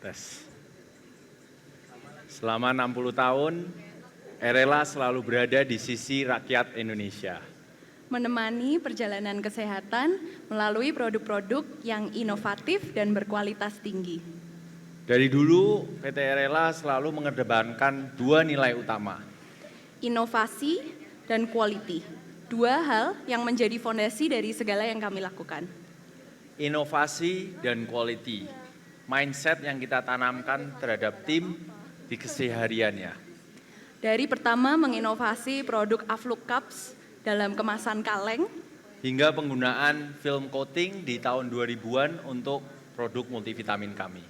Tes. Selama 60 tahun, Erela selalu berada di sisi rakyat Indonesia. Menemani perjalanan kesehatan melalui produk-produk yang inovatif dan berkualitas tinggi. Dari dulu, PT Erela selalu mengedepankan dua nilai utama. Inovasi dan quality, dua hal yang menjadi fondasi dari segala yang kami lakukan. Inovasi dan quality, mindset yang kita tanamkan terhadap tim di kesehariannya. Dari pertama menginovasi produk Aflook Cups dalam kemasan kaleng, hingga penggunaan film coating di tahun 2000-an untuk produk multivitamin kami.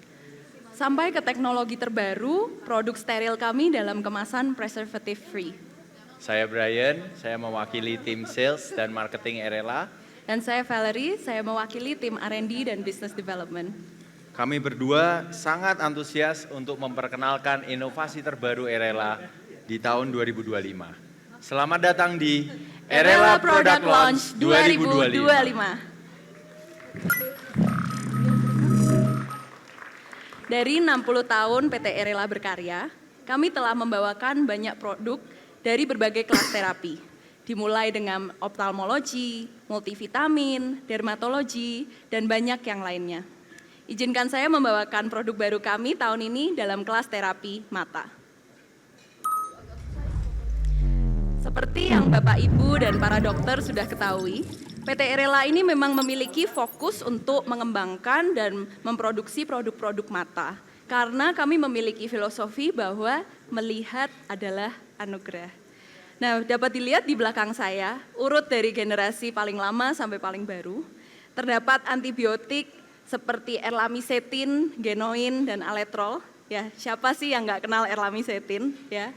Sampai ke teknologi terbaru, produk steril kami dalam kemasan preservative free. Saya Brian, saya mewakili tim sales dan marketing Erela. Dan saya Valerie, saya mewakili tim R&D dan business development. Kami berdua sangat antusias untuk memperkenalkan inovasi terbaru Erela di tahun 2025. Selamat datang di Erela Product Launch 2025. Dari 60 tahun PT Erela berkarya, kami telah membawakan banyak produk dari berbagai kelas terapi. Dimulai dengan ophthalmologi, multivitamin, dermatologi, dan banyak yang lainnya. Izinkan saya membawakan produk baru kami tahun ini dalam kelas terapi mata. Seperti yang Bapak, Ibu, dan para dokter sudah ketahui, PT Erela ini memang memiliki fokus untuk mengembangkan dan memproduksi produk-produk mata. Karena kami memiliki filosofi bahwa melihat adalah anugerah. Nah, dapat dilihat di belakang saya, urut dari generasi paling lama sampai paling baru, terdapat antibiotik seperti erlamisetin, genoin, dan aletrol. Ya, siapa sih yang nggak kenal erlamisetin? Ya.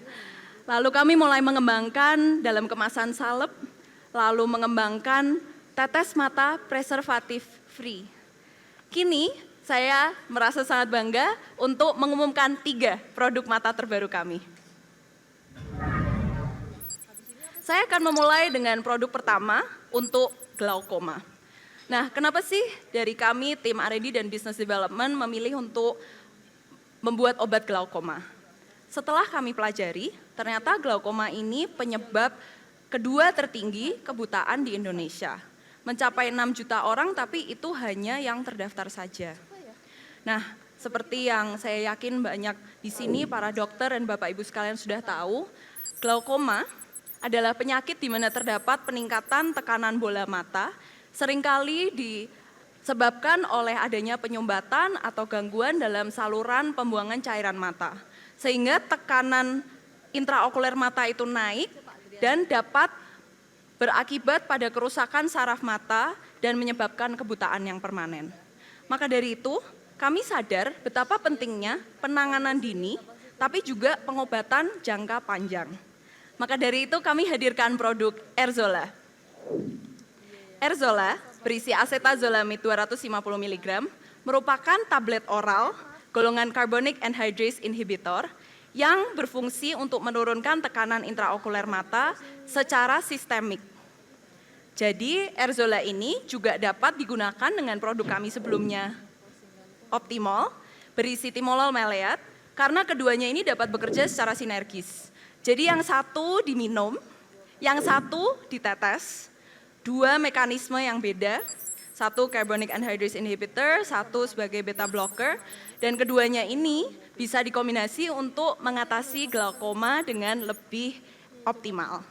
Lalu kami mulai mengembangkan dalam kemasan salep, lalu mengembangkan tetes mata preservatif free. Kini saya merasa sangat bangga untuk mengumumkan 3 produk mata terbaru kami. Saya akan memulai dengan produk pertama untuk glaukoma. Nah, kenapa sih dari kami tim R&D dan Business Development memilih untuk membuat obat glaukoma? Setelah kami pelajari, ternyata glaukoma ini penyebab kedua tertinggi kebutaan di Indonesia. Mencapai 6 juta orang, tapi itu hanya yang terdaftar saja. Nah, seperti yang saya yakin banyak di sini para dokter dan Bapak Ibu sekalian sudah tahu, glaukoma adalah penyakit di mana terdapat peningkatan tekanan bola mata, seringkali disebabkan oleh adanya penyumbatan atau gangguan dalam saluran pembuangan cairan mata. Sehingga tekanan intraokuler mata itu naik dan dapat berakibat pada kerusakan saraf mata dan menyebabkan kebutaan yang permanen. Maka dari itu, kami sadar betapa pentingnya penanganan dini, tapi juga pengobatan jangka panjang. Maka dari itu kami hadirkan produk Erzola. Erzola berisi acetazolamid 250 mg, merupakan tablet oral golongan carbonic anhydrase inhibitor yang berfungsi untuk menurunkan tekanan intraokuler mata secara sistemik. Jadi Erzola ini juga dapat digunakan dengan produk kami sebelumnya, Optimol, berisi timolol maleat, karena keduanya ini dapat bekerja secara sinergis. Jadi yang satu diminum, yang satu ditetes, 2 mekanisme yang beda, satu carbonic anhydrase inhibitor, satu sebagai beta blocker, dan keduanya ini bisa dikombinasi untuk mengatasi glaukoma dengan lebih optimal.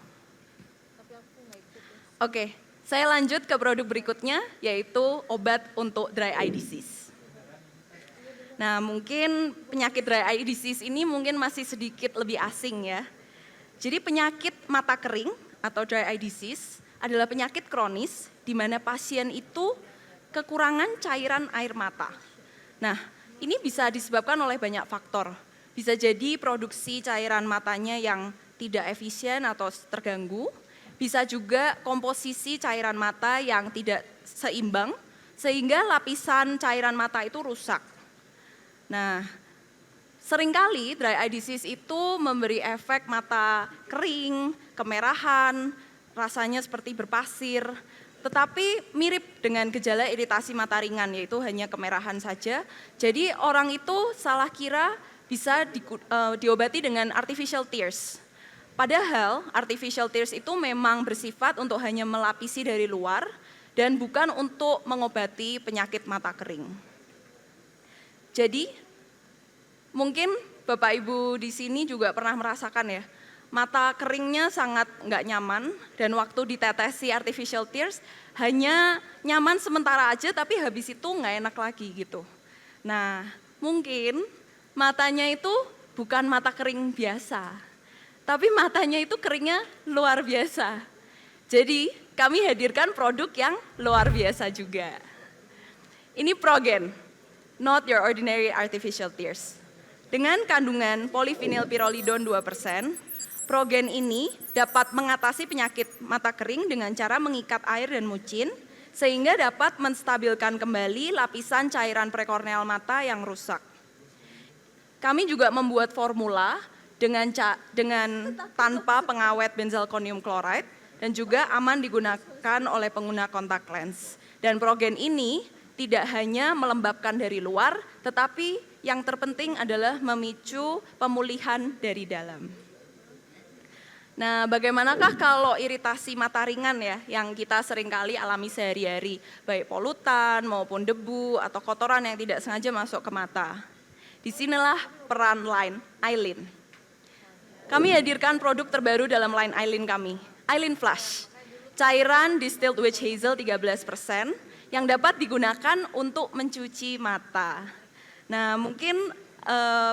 Oke, saya lanjut ke produk berikutnya, yaitu obat untuk dry eye disease. Nah, mungkin penyakit dry eye disease ini mungkin masih sedikit lebih asing ya. Jadi penyakit mata kering atau dry eye disease adalah penyakit kronis di mana pasien itu kekurangan cairan air mata. Nah, ini bisa disebabkan oleh banyak faktor. Bisa jadi produksi cairan matanya yang tidak efisien atau terganggu. Bisa juga komposisi cairan mata yang tidak seimbang sehingga lapisan cairan mata itu rusak. Nah, seringkali dry eye disease itu memberi efek mata kering, kemerahan, rasanya seperti berpasir, tetapi mirip dengan gejala iritasi mata ringan, yaitu hanya kemerahan saja. Jadi orang itu salah kira bisa diobati dengan artificial tears. Padahal artificial tears itu memang bersifat untuk hanya melapisi dari luar dan bukan untuk mengobati penyakit mata kering. Jadi mungkin Bapak Ibu di sini juga pernah merasakan ya, mata keringnya sangat nggak nyaman dan waktu ditetesi artificial tears hanya nyaman sementara aja tapi habis itu nggak enak lagi gitu. Nah mungkin matanya itu bukan mata kering biasa, tapi matanya itu keringnya luar biasa. Jadi kami hadirkan produk yang luar biasa juga. Ini Progen, not your ordinary artificial tears. Dengan kandungan polyphenylpyrrolidone 2%, Progen ini dapat mengatasi penyakit mata kering dengan cara mengikat air dan mucin, sehingga dapat menstabilkan kembali lapisan cairan prekorneal mata yang rusak. Kami juga membuat formula dengan tanpa pengawet benzalkonium chloride dan juga aman digunakan oleh pengguna kontak lens. Dan Progen ini tidak hanya melembabkan dari luar, tetapi yang terpenting adalah memicu pemulihan dari dalam. Nah, bagaimanakah kalau iritasi mata ringan ya, yang kita seringkali alami sehari-hari, baik polutan maupun debu atau kotoran yang tidak sengaja masuk ke mata. Disinilah peran line Eyelin. Kami hadirkan produk terbaru dalam line Eyelin kami, Eyelin Flash. Cairan distilled witch hazel 13% yang dapat digunakan untuk mencuci mata. Nah, mungkin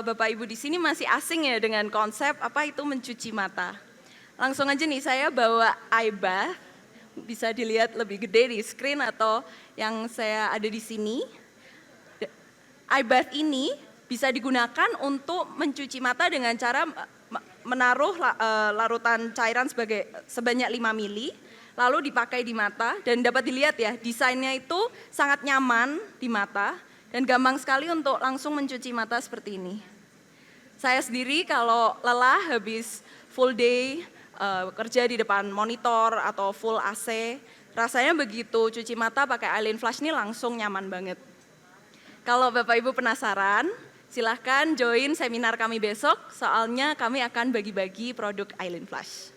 Bapak Ibu di sini masih asing ya dengan konsep apa itu mencuci mata. Langsung aja nih saya bawa eye bath, bisa dilihat lebih gede di screen atau yang saya ada di sini. Eye bath ini bisa digunakan untuk mencuci mata dengan cara menaruh larutan cairan sebanyak 5 mili, lalu dipakai di mata dan dapat dilihat ya desainnya itu sangat nyaman di mata dan gampang sekali untuk langsung mencuci mata seperti ini. Saya sendiri kalau lelah habis full day kerja di depan monitor atau full AC, rasanya begitu cuci mata pakai Eyelin Flash ini langsung nyaman banget. Kalau Bapak Ibu penasaran, silahkan join seminar kami besok, soalnya kami akan bagi-bagi produk Eyelin Flash.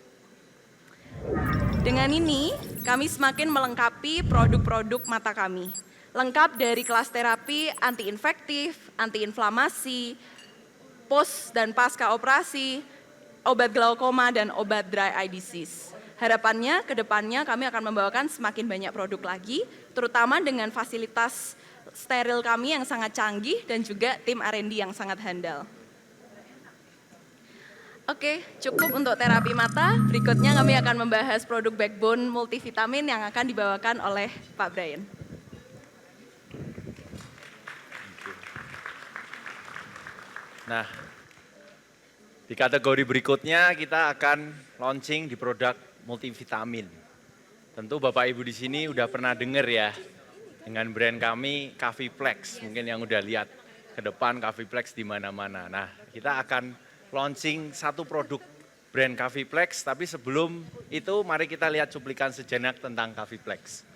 Dengan ini, kami semakin melengkapi produk-produk mata kami. Lengkap dari kelas terapi anti-infektif, anti-inflamasi, post dan pasca operasi, obat glaukoma, dan obat dry eye disease. Harapannya, ke depannya kami akan membawakan semakin banyak produk lagi, terutama dengan fasilitas steril kami yang sangat canggih dan juga tim R&D yang sangat handal. Oke, cukup untuk terapi mata. Berikutnya kami akan membahas produk backbone multivitamin yang akan dibawakan oleh Pak Brian. Nah, di kategori berikutnya kita akan launching di produk multivitamin. Tentu Bapak Ibu di sini udah pernah dengar ya dengan brand kami Caviplex, mungkin yang udah lihat ke depan Caviplex di mana-mana. Nah, kita akan launching satu produk brand Caviplex, tapi sebelum itu mari kita lihat cuplikan sejenak tentang Caviplex.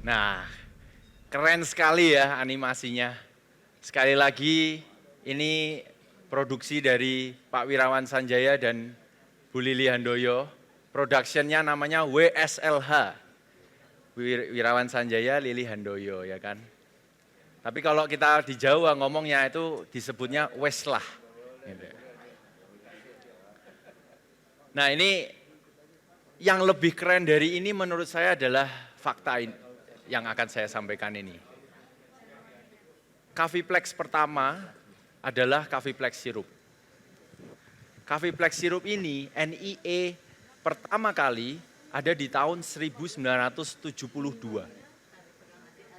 Nah, keren sekali ya animasinya. Sekali lagi, ini produksi dari Pak Wirawan Sanjaya dan Bu Lili Handoyo. Productionnya namanya WSLH, Wirawan Sanjaya, Lili Handoyo ya kan. Tapi kalau kita di Jawa ngomongnya itu disebutnya Weslah. Gitu. Nah ini yang lebih keren dari ini menurut saya adalah fakta ini yang akan saya sampaikan ini. Caviplex pertama adalah Caviplex sirup. Caviplex sirup ini NIE pertama kali ada di tahun 1972.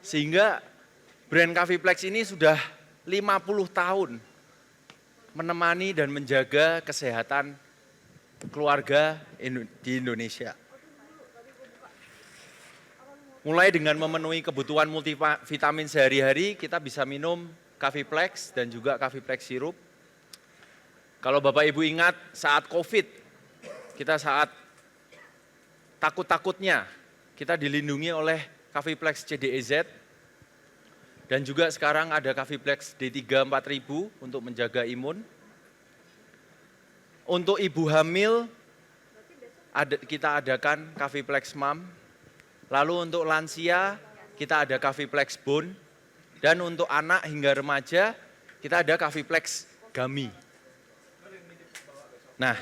Sehingga brand Caviplex ini sudah 50 tahun menemani dan menjaga kesehatan keluarga di Indonesia. Mulai dengan memenuhi kebutuhan multivitamin sehari-hari, kita bisa minum Caviplex dan juga Caviplex sirup. Kalau Bapak Ibu ingat saat COVID, kita saat takut-takutnya, kita dilindungi oleh Caviplex CDEZ, dan juga sekarang ada Caviplex D3 4000 untuk menjaga imun. Untuk ibu hamil, kita adakan Caviplex Mom. Lalu untuk lansia, kita ada Caviplex Bone. Dan untuk anak hingga remaja, kita ada Caviplex Gummy. Nah,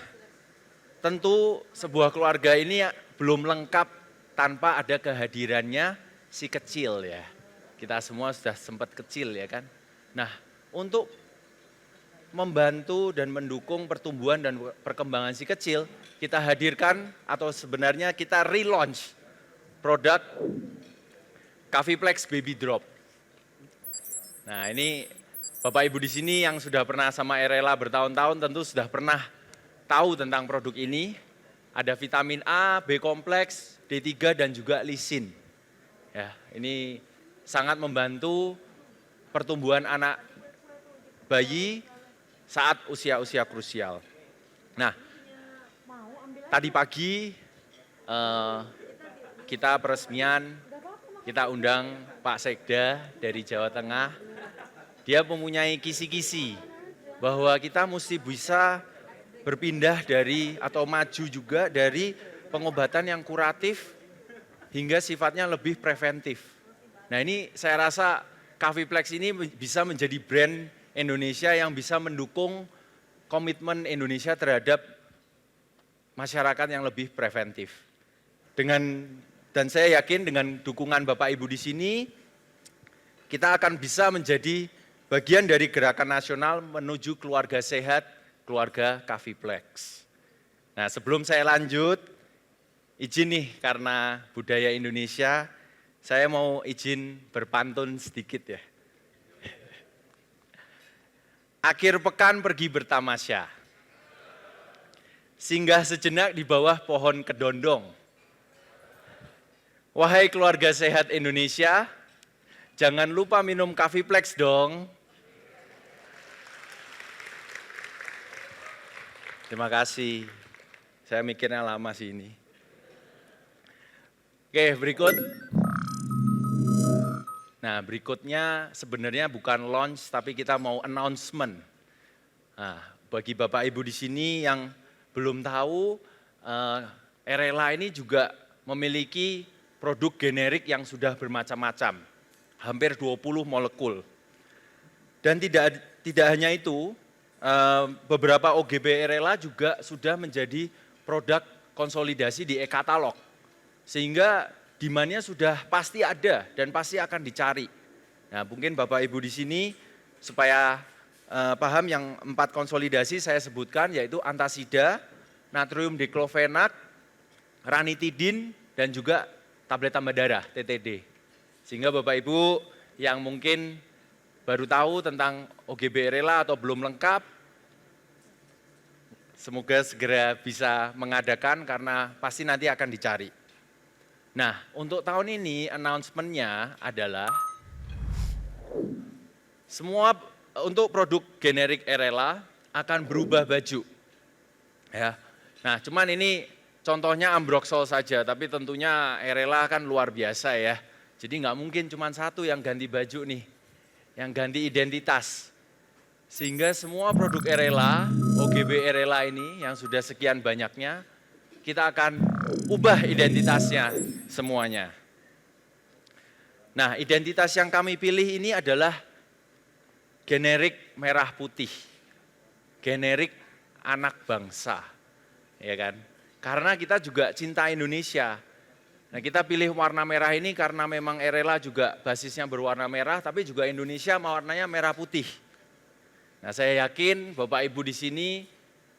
tentu sebuah keluarga ini belum lengkap tanpa ada kehadirannya si kecil ya. Kita semua sudah sempat kecil ya kan. Nah, untuk membantu dan mendukung pertumbuhan dan perkembangan si kecil, kita hadirkan atau sebenarnya kita relaunch produk Caviplex Baby Drop. Nah, ini Bapak Ibu di sini yang sudah pernah sama Erela bertahun-tahun tentu sudah pernah tahu tentang produk ini. Ada vitamin A, B kompleks, D3 dan juga lisin. Ya, ini sangat membantu pertumbuhan anak bayi saat usia-usia krusial. Nah, tadi pagi kita peresmian, kita undang Pak Sekda dari Jawa Tengah. Dia mempunyai kisi-kisi bahwa kita mesti bisa berpindah dari atau maju juga dari pengobatan yang kuratif hingga sifatnya lebih preventif. Nah, ini saya rasa Caviplex ini bisa menjadi brand Indonesia yang bisa mendukung komitmen Indonesia terhadap masyarakat yang lebih preventif. Dan saya yakin dengan dukungan Bapak Ibu di sini, kita akan bisa menjadi bagian dari gerakan nasional menuju keluarga sehat, keluarga Caviplex. Nah, sebelum saya lanjut, izin nih karena budaya Indonesia, saya mau izin berpantun sedikit ya. Akhir pekan pergi bertamasya, singgah sejenak di bawah pohon kedondong. Wahai keluarga sehat Indonesia, jangan lupa minum Caviplex dong. Terima kasih, saya mikirnya lama sih ini. Oke, berikut. Nah, berikutnya sebenarnya bukan launch, tapi kita mau announcement. Nah, bagi Bapak Ibu di sini yang belum tahu, Erela ini juga memiliki produk generik yang sudah bermacam-macam, hampir 20 molekul. Dan tidak hanya itu, beberapa OGB Erela juga sudah menjadi produk konsolidasi di e-katalog. Sehingga demand-nya sudah pasti ada dan pasti akan dicari. Nah, mungkin Bapak Ibu di sini supaya paham yang 4 konsolidasi saya sebutkan, yaitu antasida, natrium diklofenak, ranitidin, dan juga tablet tambah darah, TTD. Sehingga Bapak Ibu yang mungkin baru tahu tentang OGB Erela atau belum lengkap, semoga segera bisa mengadakan karena pasti nanti akan dicari. Nah, untuk tahun ini announcement-nya adalah semua untuk produk generik Erela akan berubah baju. Ya. Nah, cuman ini contohnya Ambroxol saja, tapi tentunya Erela kan luar biasa ya. Jadi nggak mungkin cuma satu yang ganti baju nih, yang ganti identitas. Sehingga semua produk Erela, OGB Erela ini yang sudah sekian banyaknya, kita akan ubah identitasnya semuanya. Nah, identitas yang kami pilih ini adalah generik merah putih, generik anak bangsa, ya kan? Karena kita juga cinta Indonesia. Nah, kita pilih warna merah ini karena memang Erela juga basisnya berwarna merah, tapi juga Indonesia warnanya merah putih. Nah, saya yakin Bapak Ibu di sini,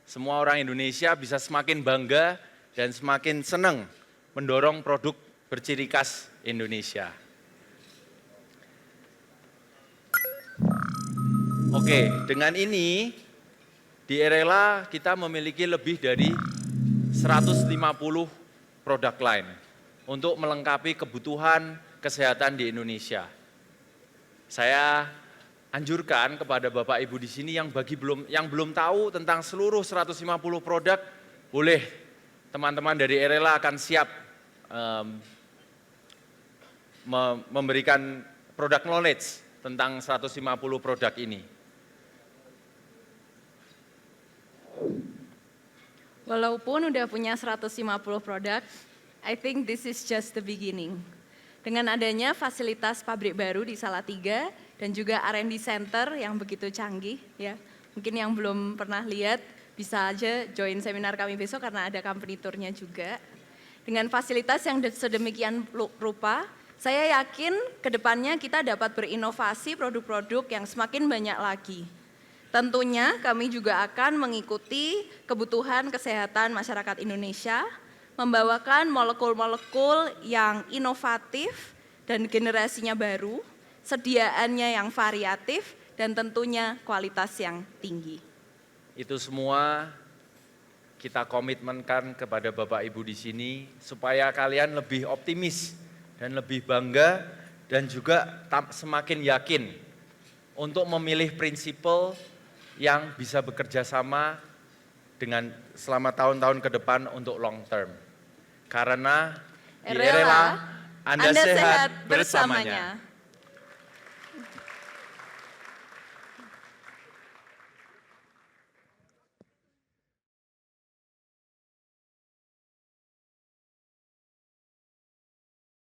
semua orang Indonesia bisa semakin bangga dan semakin senang mendorong produk berciri khas Indonesia. Oke, dengan ini di Erela kita memiliki lebih dari 150 produk line untuk melengkapi kebutuhan kesehatan di Indonesia. Saya anjurkan kepada Bapak Ibu di sini yang belum tahu tentang seluruh 150 produk, boleh teman-teman dari Erela akan siap memberikan produk knowledge tentang 150 produk ini. Walaupun udah punya 150 produk, I think this is just the beginning. Dengan adanya fasilitas pabrik baru di Salatiga dan juga R&D Center yang begitu canggih, ya, mungkin yang belum pernah lihat bisa aja join seminar kami besok karena ada company tour-nya juga. Dengan fasilitas yang sedemikian rupa, saya yakin ke depannya kita dapat berinovasi produk-produk yang semakin banyak lagi. Tentunya kami juga akan mengikuti kebutuhan kesehatan masyarakat Indonesia, membawakan molekul-molekul yang inovatif dan generasinya baru, sediaannya yang variatif, dan tentunya kualitas yang tinggi. Itu semua kita komitmenkan kepada Bapak Ibu di sini supaya kalian lebih optimis dan lebih bangga dan juga semakin yakin untuk memilih prinsipal yang bisa bekerja sama dengan selama tahun-tahun ke depan untuk long term. Karena di Erela, Anda sehat bersamanya.